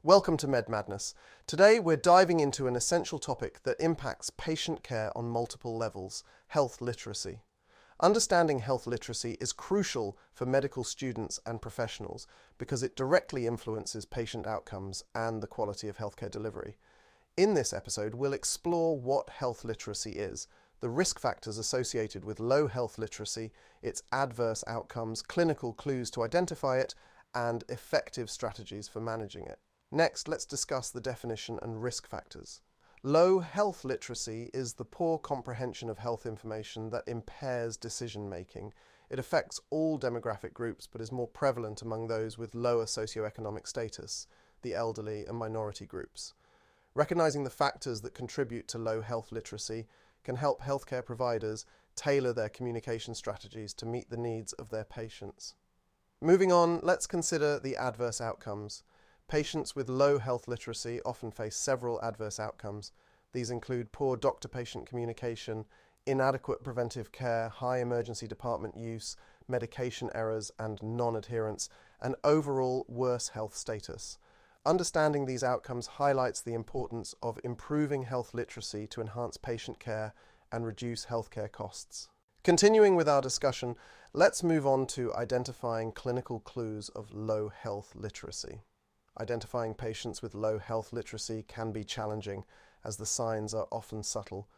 Welcome to Med Madness. Today we're diving into an essential topic that impacts patient care on multiple levels: health literacy. Understanding health literacy is crucial for medical students and professionals because it directly influences patient outcomes and the quality of healthcare delivery. In this episode, we'll explore what health literacy is, the risk factors associated with low health literacy, its adverse outcomes, clinical clues to identify it, and effective strategies for managing it. Next, let's discuss the definition and risk factors. Low health literacy is the poor comprehension of health information that impairs decision making. It affects all demographic groups but is more prevalent among those with lower socioeconomic status, the elderly and minority groups. Recognizing the factors that contribute to low health literacy can help healthcare providers tailor their communication strategies to meet the needs of their patients. Moving on, let's consider the adverse outcomes. Patients with low health literacy often face several adverse outcomes. These include poor doctor-patient communication, inadequate preventive care, high emergency department use, medication errors and non-adherence, and overall worse health status. Understanding these outcomes highlights the importance of improving health literacy to enhance patient care and reduce healthcare costs. Continuing with our discussion, let's move on to identifying clinical clues of low health literacy. Identifying patients with low health literacy can be challenging, as the signs are often subtle.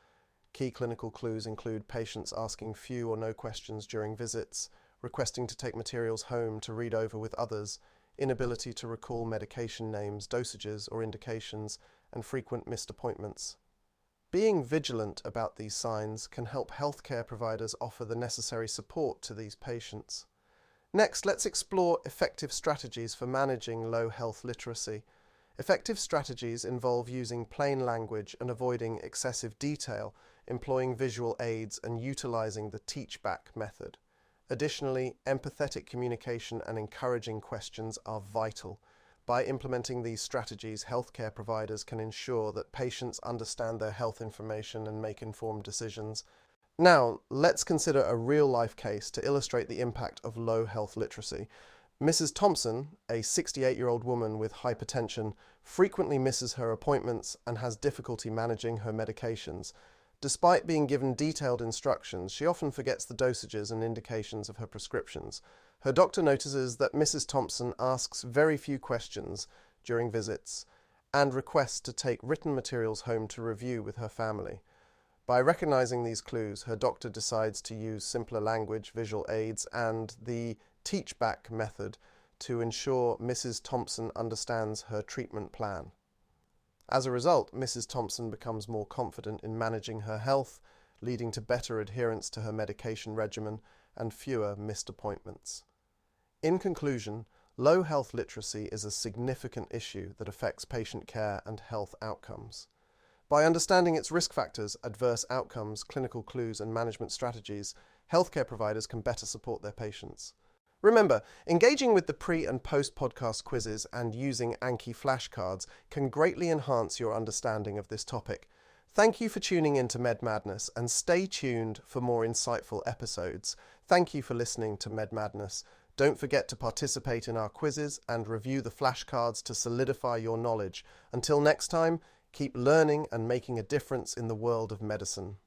Key clinical clues include patients asking few or no questions during visits, requesting to take materials home to read over with others, inability to recall medication names, dosages, or indications, and frequent missed appointments. Being vigilant about these signs can help healthcare providers offer the necessary support to these patients. Next, let's explore effective strategies for managing low health literacy. Effective strategies involve using plain language and avoiding excessive detail, employing visual aids, and utilizing the teach-back method. Additionally, empathetic communication and encouraging questions are vital. By implementing these strategies, healthcare providers can ensure that patients understand their health information and make informed decisions. Now, let's consider a real-life case to illustrate the impact of low health literacy. Mrs. Thompson, a 68-year-old woman with hypertension, frequently misses her appointments and has difficulty managing her medications. Despite being given detailed instructions, she often forgets the dosages and indications of her prescriptions. Her doctor notices that Mrs. Thompson asks very few questions during visits and requests to take written materials home to review with her family. By recognizing these clues, her doctor decides to use simpler language, visual aids, and the teach-back method to ensure Mrs. Thompson understands her treatment plan. As a result, Mrs. Thompson becomes more confident in managing her health, leading to better adherence to her medication regimen and fewer missed appointments. In conclusion, low health literacy is a significant issue that affects patient care and health outcomes. By understanding its risk factors, adverse outcomes, clinical clues, and management strategies, healthcare providers can better support their patients. Remember, engaging with the pre- and post-podcast quizzes and using Anki flashcards can greatly enhance your understanding of this topic. Thank you for tuning in to Med Madness, and stay tuned for more insightful episodes. Thank you for listening to Med Madness. Don't forget to participate in our quizzes and review the flashcards to solidify your knowledge. Until next time, keep learning and making a difference in the world of medicine.